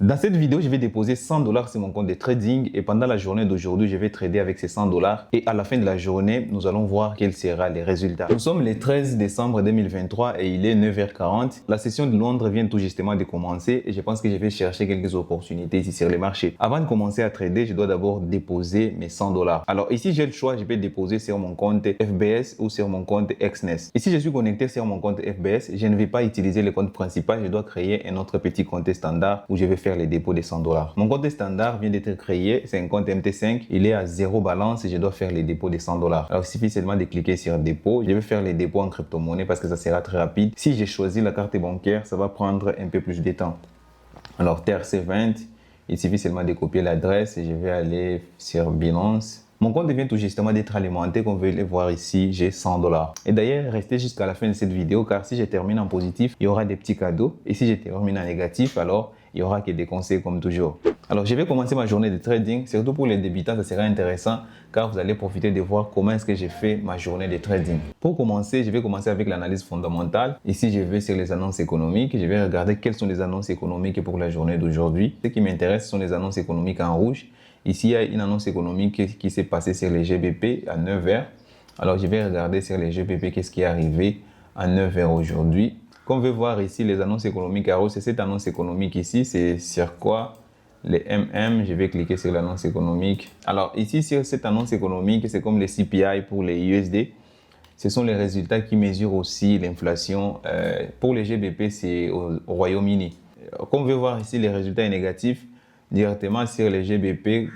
Dans cette vidéo, je vais déposer 100 $ sur mon compte de trading et pendant la journée d'aujourd'hui, je vais trader avec ces 100 $ et à la fin de la journée, nous allons voir quels seront les résultats. Nous sommes le 13 décembre 2023 et il est 9h40. La session de Londres vient tout justement de commencer et je pense que je vais chercher quelques opportunités ici sur les marchés. Avant de commencer à trader, je dois d'abord déposer mes 100 $. Alors ici, j'ai le choix, je vais déposer sur mon compte FBS ou sur mon compte XNES. Ici, je suis connecté sur mon compte FBS, je ne vais pas utiliser le compte principal, je dois créer un autre petit compte standard où je vais faire les dépôts de 100 $. Mon compte standard vient d'être créé, c'est un compte MT5, il est à 0 balance et je dois faire les dépôts de 100 $. Alors il suffit seulement de cliquer sur dépôt, je vais faire les dépôts en crypto-monnaie parce que ça sera très rapide. Si j'ai choisi la carte bancaire, ça va prendre un peu plus de temps. Alors TRC20, il suffit seulement de copier l'adresse et je vais aller sur Binance. Mon compte vient tout justement d'être alimenté, comme vous pouvez le voir ici, j'ai 100 $. Et d'ailleurs, restez jusqu'à la fin de cette vidéo car si je termine en positif, il y aura des petits cadeaux. Et si je termine en négatif, alors il y aura que des conseils comme toujours. Alors je vais commencer ma journée de trading, surtout pour les débutants, ça sera intéressant car vous allez profiter de voir comment est-ce que j'ai fait ma journée de trading. Pour commencer, je vais commencer avec l'analyse fondamentale. Ici, je vais sur les annonces économiques, je vais regarder quelles sont les annonces économiques pour la journée d'aujourd'hui. Ce qui m'intéresse sont les annonces économiques en rouge. Ici, il y a une annonce économique qui s'est passée sur les GBP à 9h. Alors, je vais regarder sur les GBP qu'est-ce qui est arrivé à 9h aujourd'hui. Comme on veut voir ici, les annonces économiques à rouge, c'est cette annonce économique ici. C'est sur quoi? Les MM. Je vais cliquer sur l'annonce économique. Alors, ici, sur cette annonce économique, c'est comme les CPI pour les USD. Ce sont les résultats qui mesurent aussi l'inflation. Pour les GBP, c'est au Royaume-Uni. Comme on veut voir ici, les résultats sont négatifs. Directement sur les GBP,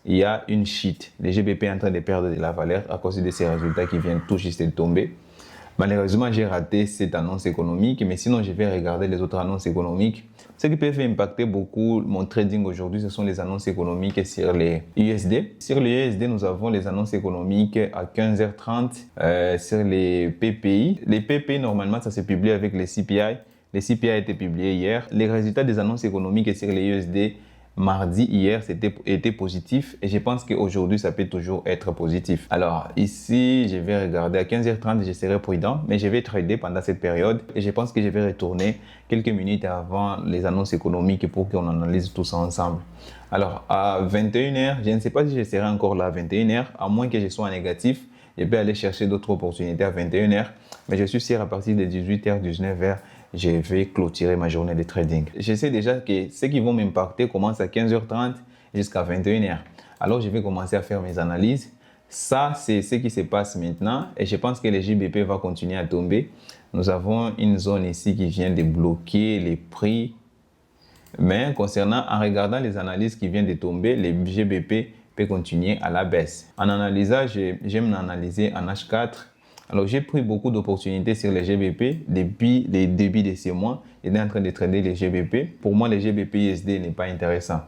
il y a une chute. Les GBP sont en train de perdre de la valeur à cause de ces résultats qui viennent tout juste de tomber. Malheureusement, j'ai raté cette annonce économique, mais sinon, je vais regarder les autres annonces économiques. Ce qui peut impacter beaucoup mon trading aujourd'hui, ce sont les annonces économiques sur les USD. Sur les USD, nous avons les annonces économiques à 15h30 sur les PPI. Les PPI, normalement, ça se publie avec les CPI. Les CPI a été publié hier. Les résultats des annonces économiques sur les USD mardi, hier, était positif et je pense qu'aujourd'hui, ça peut toujours être positif. Alors ici, je vais regarder à 15h30, je serai prudent, mais je vais trader pendant cette période et je pense que je vais retourner quelques minutes avant les annonces économiques pour qu'on analyse tout ça ensemble. Alors à 21h, je ne sais pas si je serai encore là à 21h, à moins que je sois en négatif. Je peux aller chercher d'autres opportunités à 21h, mais je suis sûr à partir de 18h, 19h, je vais clôturer ma journée de trading. Je sais déjà que ceux qui vont m'impacter commencent à 15h30 jusqu'à 21h. Alors, je vais commencer à faire mes analyses. Ça, c'est ce qui se passe maintenant et je pense que les JBP vont continuer à tomber. Nous avons une zone ici qui vient de bloquer les prix. Mais concernant, en regardant les analyses qui viennent de tomber, les GBP peuvent continuer à la baisse. En analysant, j'aime analyser en H4. Alors, j'ai pris beaucoup d'opportunités sur les GBP depuis les débuts de ces mois. J'étais en train de trader les GBP. Pour moi, les GBP USD n'est pas intéressant.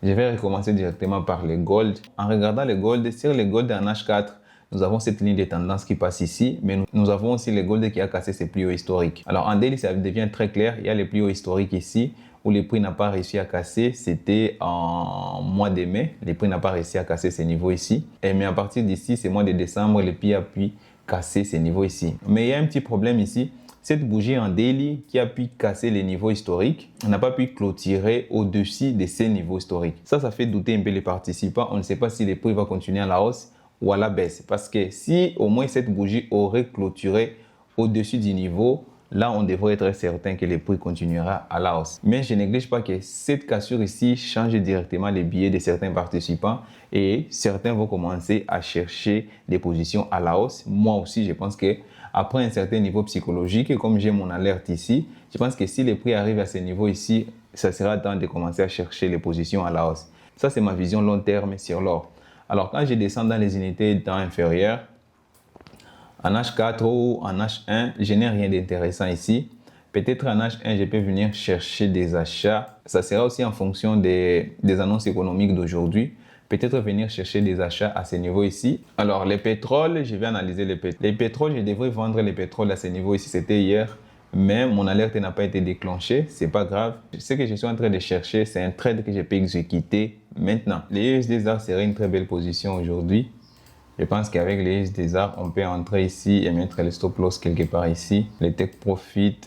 Je vais recommencer directement par les gold. En regardant les gold, sur les gold en H4, nous avons cette ligne de tendance qui passe ici, mais nous avons aussi les gold qui a cassé ses plus hauts historiques. Alors, en daily, ça devient très clair. Il y a les plus hauts historiques ici, où les prix n'ont pas réussi à casser. C'était en mois de mai. Les prix n'ont pas réussi à casser ces niveaux ici. Mais à partir d'ici, c'est mois de décembre, les prix appuient casser ces niveaux ici. Mais il y a un petit problème ici. Cette bougie en daily qui a pu casser les niveaux historiques n'a pas pu clôturer au-dessus de ces niveaux historiques. Ça fait douter un peu les participants. On ne sait pas si les prix vont continuer à la hausse ou à la baisse. Parce que si au moins cette bougie aurait clôturé au-dessus du niveau, là, on devrait être certain que les prix continuera à la hausse. Mais je ne néglige pas que cette cassure ici change directement les billets de certains participants et certains vont commencer à chercher des positions à la hausse. Moi aussi, je pense que après un certain niveau psychologique, comme j'ai mon alerte ici, je pense que si les prix arrivent à ce niveau ici, ça sera temps de commencer à chercher les positions à la hausse. Ça, c'est ma vision long terme sur l'or. Alors, quand je descends dans les unités de temps inférieures, en H4 ou en H1, je n'ai rien d'intéressant ici. Peut-être en H1, je peux venir chercher des achats. Ça sera aussi en fonction des annonces économiques d'aujourd'hui. Peut-être venir chercher des achats à ce niveau ici. Alors, les pétroles, je vais analyser les pétroles. Les pétroles, je devrais vendre les pétroles à ce niveau ici. C'était hier, mais mon alerte n'a pas été déclenchée. C'est pas grave. Ce que je suis en train de chercher, c'est un trade que je peux exécuter maintenant. Les USD seraient une très belle position aujourd'hui. Je pense qu'avec les USD, on peut entrer ici et mettre le stop loss quelque part ici. Les take profit,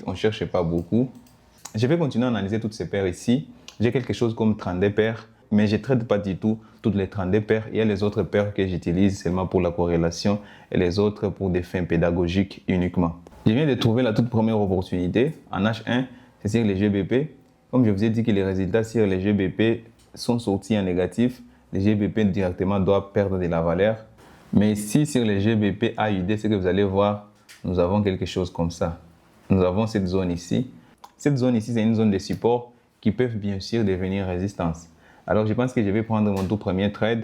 on ne cherche pas beaucoup. Je vais continuer à analyser toutes ces paires ici. J'ai quelque chose comme 32 paires, mais je ne trade pas du tout toutes les 32 paires. Il y a les autres paires que j'utilise seulement pour la corrélation et les autres pour des fins pédagogiques uniquement. Je viens de trouver la toute première opportunité en H1, c'est sur les GBP. Comme je vous ai dit que les résultats sur les GBP sont sortis en négatif, les GBP directement doivent perdre de la valeur. Mais ici, sur les GBP AUD, ce que vous allez voir, nous avons quelque chose comme ça. Nous avons cette zone ici. Cette zone ici, c'est une zone de support qui peuvent bien sûr devenir résistance. Alors, je pense que je vais prendre mon tout premier trade.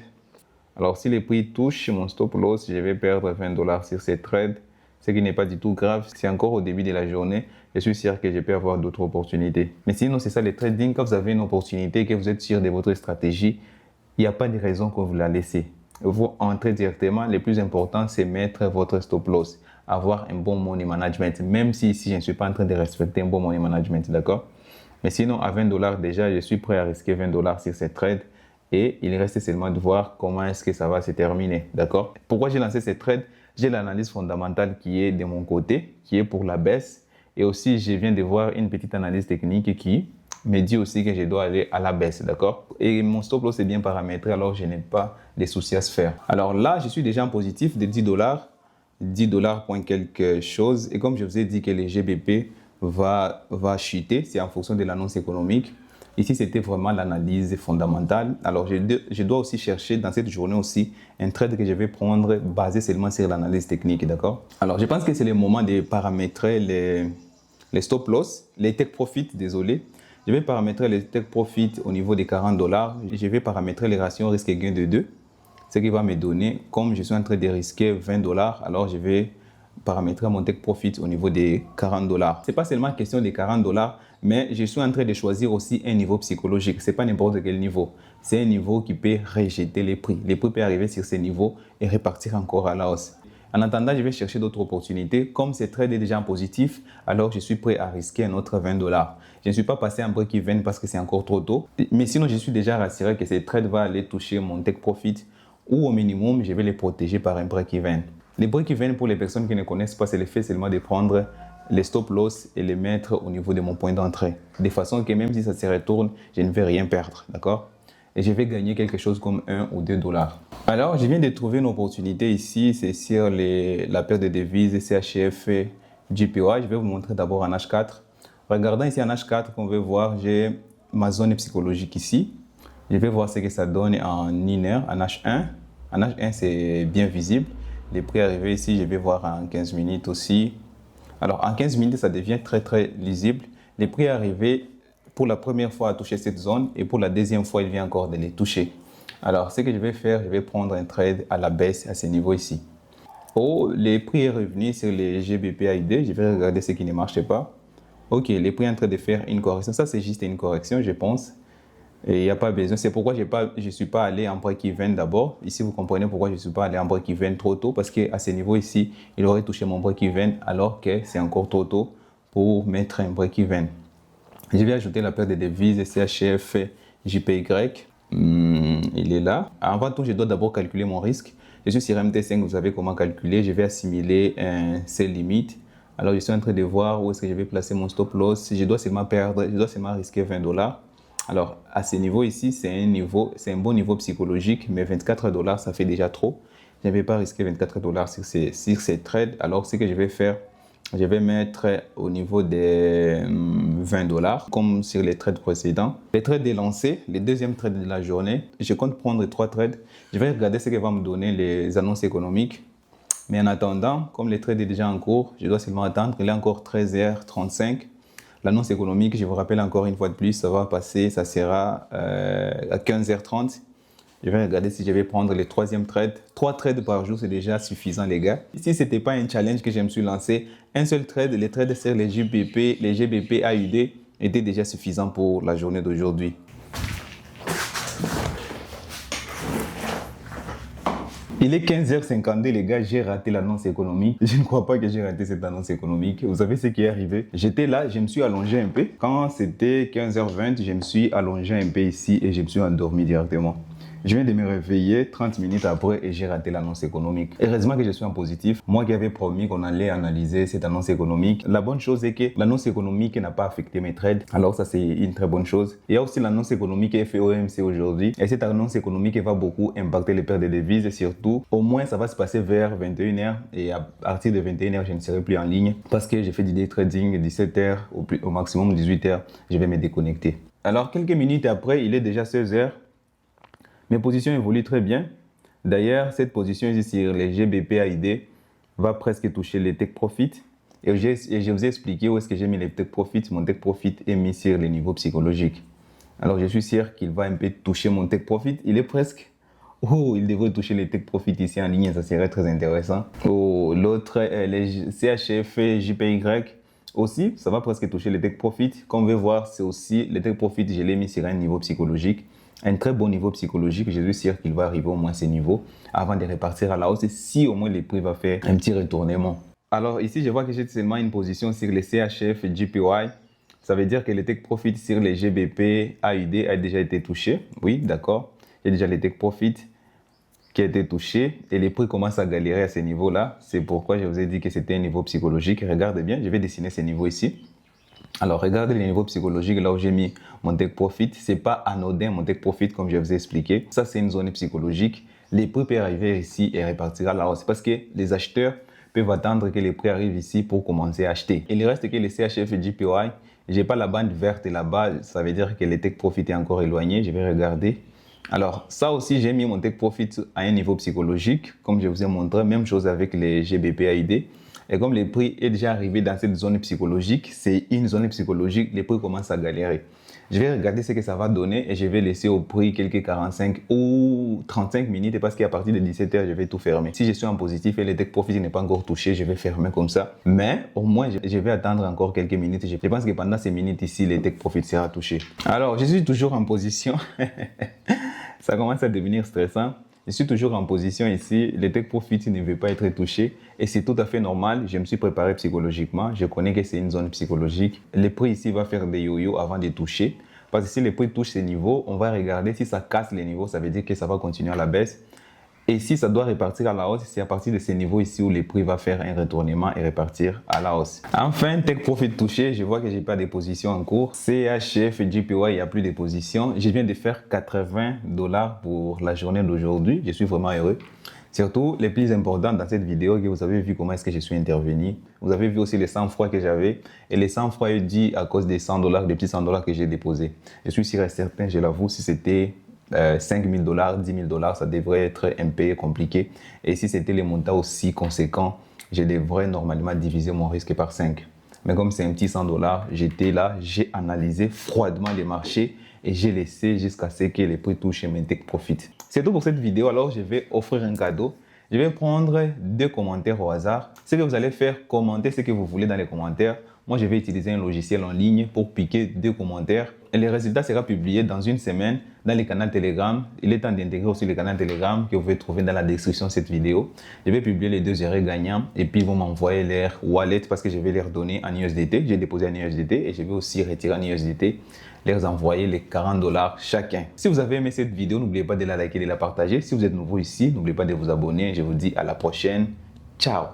Alors, si les prix touchent mon stop loss, je vais perdre 20 $ sur ces trades. Ce qui n'est pas du tout grave. C'est encore au début de la journée. Je suis sûr que je peux avoir d'autres opportunités. Mais sinon, c'est ça le trading. Quand vous avez une opportunité, que vous êtes sûr de votre stratégie, il n'y a pas de raison que vous la laissez. Vous entrez directement. Le plus important, c'est mettre votre stop loss. Avoir un bon money management. Même si ici, je ne suis pas en train de respecter un bon money management. D'accord? Mais sinon, à 20 $ déjà, je suis prêt à risquer 20 $ sur cette trade. Et il reste seulement de voir comment est-ce que ça va se terminer. D'accord? Pourquoi j'ai lancé cette trade? J'ai l'analyse fondamentale qui est de mon côté, qui est pour la baisse. Et aussi, je viens de voir une petite analyse technique qui me dit aussi que je dois aller à la baisse, d'accord? Et mon stop loss est bien paramétré, alors je n'ai pas de soucis à se faire. Alors là, je suis déjà en positif de 10 $, 10 $ point quelque chose. Et comme je vous ai dit que les GBP va chuter, c'est en fonction de l'annonce économique. Ici, c'était vraiment l'analyse fondamentale. Alors, je dois aussi chercher dans cette journée aussi un trade que je vais prendre basé seulement sur l'analyse technique, d'accord? Alors, je pense que c'est le moment de paramétrer les stop loss, les take profit, désolé. Je vais paramétrer les take profit au niveau des 40 $. Je vais paramétrer les ratios risque gain de 2. Ce qui va me donner, comme je suis en train de risquer 20 $, alors je vais paramétrer mon take profit au niveau des 40 $. Ce n'est pas seulement question des 40 $, mais je suis en train de choisir aussi un niveau psychologique. Ce n'est pas n'importe quel niveau. C'est un niveau qui peut rejeter les prix. Les prix peuvent arriver sur ces niveaux et repartir encore à la hausse. En attendant, je vais chercher d'autres opportunités. Comme ce trade est déjà en positif, alors je suis prêt à risquer un autre 20 $. Je ne suis pas passé en break-even parce que c'est encore trop tôt. Mais sinon, je suis déjà rassuré que ce trade va aller toucher mon take profit ou au minimum, je vais les protéger par un break-even. Les break-even, pour les personnes qui ne connaissent pas, c'est le fait seulement de prendre les stop loss et les mettre au niveau de mon point d'entrée. De façon que même si ça se retourne, je ne vais rien perdre, d'accord? Et je vais gagner quelque chose comme 1 ou 2 $. Alors, je viens de trouver une opportunité ici, c'est sur la paire de devises CHF JPY. Je vais vous montrer d'abord en H4. Regardant ici en H4, qu'on veut voir, j'ai ma zone psychologique ici. Je vais voir ce que ça donne en linéaire, en H1. En H1, c'est bien visible. Les prix arrivés ici, je vais voir en 15 minutes aussi. Alors, en 15 minutes, ça devient très, très lisible. Les prix arrivés pour la première fois à toucher cette zone et pour la deuxième fois, il vient encore de les toucher. Alors, ce que je vais faire, je vais prendre un trade à la baisse à ce niveau ici. Oh, les prix est revenu sur les GBP AUD. Je vais regarder ce qui ne marche pas. Ok, les prix sont en train de faire une correction. Ça, c'est juste une correction, je pense. Et il n'y a pas besoin. C'est pourquoi je ne suis pas allé en break-even d'abord. Ici, vous comprenez pourquoi je ne suis pas allé en break-even trop tôt. Parce qu'à ce niveau ici, il aurait touché mon break-even alors que c'est encore trop tôt pour mettre un break-even. Je vais ajouter la paire de devises CHF JPY. Il est là. Avant tout, je dois d'abord calculer mon risque. Je suis sur MT5, vous savez comment calculer. Je vais assimiler un sell limit. Alors, je suis en train de voir où est-ce que je vais placer mon stop loss. Je dois seulement risquer 20 $. Alors, à ce niveau ici, c'est un bon niveau psychologique, mais 24 $, ça fait déjà trop. Je ne vais pas risquer 24 $ sur ces trades. Alors, ce que je vais faire, je vais mettre au niveau des 20 $, comme sur les trades précédents. Les trades est lancé, le deuxième trade de la journée. Je compte prendre 3 trades. Je vais regarder ce que va me donner les annonces économiques. Mais en attendant, comme le trade est déjà en cours, je dois seulement attendre. Il est encore 13h35. L'annonce économique, je vous rappelle encore une fois de plus, ça va passer, ça sera à 15h30. Je vais regarder si je vais prendre le troisième trade. 3 trades par jour, c'est déjà suffisant, les gars. Si ce n'était pas un challenge que je me suis lancé, un seul trade, les trades sur les GBP AUD étaient déjà suffisants pour la journée d'aujourd'hui. Il est 15h52, les gars, j'ai raté l'annonce économique. Je ne crois pas que j'ai raté cette annonce économique. Vous savez ce qui est arrivé? J'étais là, je me suis allongé un peu. Quand c'était 15h20, je me suis allongé un peu ici et je me suis endormi directement. Je viens de me réveiller 30 minutes après et j'ai raté l'annonce économique. Heureusement que je suis en positif. Moi qui avais promis qu'on allait analyser cette annonce économique. La bonne chose est que l'annonce économique n'a pas affecté mes trades. Alors ça, c'est une très bonne chose. Il y a aussi l'annonce économique FOMC aujourd'hui. Et cette annonce économique va beaucoup impacter les paires de devises et surtout, au moins ça va se passer vers 21h et à partir de 21h, je ne serai plus en ligne parce que j'ai fait du day trading 17h au maximum 18h. Je vais me déconnecter. Alors quelques minutes après, il est déjà 16h. Mes positions évoluent très bien. D'ailleurs, cette position ici sur les GBP/AUD va presque toucher les take profit. Et je vous ai expliqué où est-ce que j'ai mis les take profit. Mon take profit est mis sur les niveaux psychologiques. Alors, je suis sûr qu'il va un peu toucher mon take profit. Il est presque... Oh, il devrait toucher les take profit ici en ligne. Ça serait très intéressant. Oh, l'autre, les CHF et JPY aussi, ça va presque toucher les take profit. Comme on veut voir, c'est aussi les take profit, je l'ai mis sur un niveau psychologique. Un très bon niveau psychologique, je suis sûr qu'il va arriver au moins à ce niveau avant de repartir à la hausse et si au moins les prix va faire un petit retournement. Alors ici, je vois que j'ai seulement une position sur les CHF et JPY. Ça veut dire que le take profit sur les GBP AUD a déjà été touché. Oui, d'accord. J'ai déjà le take profit qui a été touché et les prix commencent à galérer à ce niveau-là. C'est pourquoi je vous ai dit que c'était un niveau psychologique. Regardez bien, je vais dessiner ce niveau ici. Alors, regardez les niveaux psychologiques, là où j'ai mis mon take profit. Ce n'est pas anodin, mon take profit, comme je vous ai expliqué. Ça, c'est une zone psychologique. Les prix peuvent arriver ici et repartir à la hausse. Parce que les acheteurs peuvent attendre que les prix arrivent ici pour commencer à acheter. Il reste que les CHF et JPY. Je n'ai pas la bande verte là-bas. Ça veut dire que le take profit est encore éloigné. Je vais regarder. Alors, ça aussi, j'ai mis mon take profit à un niveau psychologique. Comme je vous ai montré, même chose avec les GBP AUD. Et comme les prix est déjà arrivé dans cette zone psychologique, c'est une zone psychologique, les prix commencent à galérer. Je vais regarder ce que ça va donner et je vais laisser au prix quelques 45 ou 35 minutes parce qu'à partir de 17h, je vais tout fermer. Si je suis en positif et le take profit n'est pas encore touché, je vais fermer comme ça. Mais au moins, je vais attendre encore quelques minutes. Je pense que pendant ces minutes ici, le take profit sera touché. Alors, je suis toujours en position. Ça commence à devenir stressant. Je suis toujours en position ici, le take profit ne veut pas être touché et c'est tout à fait normal. Je me suis préparé psychologiquement, je connais que c'est une zone psychologique. Le prix ici va faire des yo-yo avant de toucher parce que si le prix touche ces niveaux, on va regarder si ça casse les niveaux, ça veut dire que ça va continuer à la baisse. Et si ça doit repartir à la hausse, c'est à partir de ces niveaux ici où les prix va faire un retournement et repartir à la hausse. Enfin, take profit touché, je vois que j'ai pas de positions en cours. CHF et JPY, il n'y a plus de positions. Je viens de faire 80 $ pour la journée d'aujourd'hui. Je suis vraiment heureux. Surtout, les plus importants dans cette vidéo, que vous avez vu comment est-ce que je suis intervenu. Vous avez vu aussi les sang-froid que j'avais. Et les sang-froid est dû à cause des 100 $, des petits 100 $ que j'ai déposés. Je suis sûr et certain, je l'avoue, si c'était 5 000 $, 10 000 $, ça devrait être un peu compliqué. Et si c'était les montants aussi conséquents, je devrais normalement diviser mon risque par 5. Mais comme c'est un petit 100 $, j'étais là, j'ai analysé froidement les marchés et j'ai laissé jusqu'à ce que les prix touchent mes take profit. C'est tout pour cette vidéo. Alors, je vais offrir un cadeau. Je vais prendre 2 commentaires au hasard. Ce que vous allez faire, commenter ce que vous voulez dans les commentaires. Moi, je vais utiliser un logiciel en ligne pour piquer 2 commentaires. Et le résultat sera publié dans une semaine dans le canal Telegram. Il est temps d'intégrer aussi le canal Telegram que vous pouvez trouver dans la description de cette vidéo. Je vais publier les 2 heureux gagnants et puis ils vont m'envoyer leur wallet parce que je vais leur donner en USDT. J'ai déposé en USDT et je vais aussi retirer en USDT, leur envoyer les 40 $ chacun. Si vous avez aimé cette vidéo, n'oubliez pas de la liker et de la partager. Si vous êtes nouveau ici, n'oubliez pas de vous abonner. Je vous dis à la prochaine. Ciao!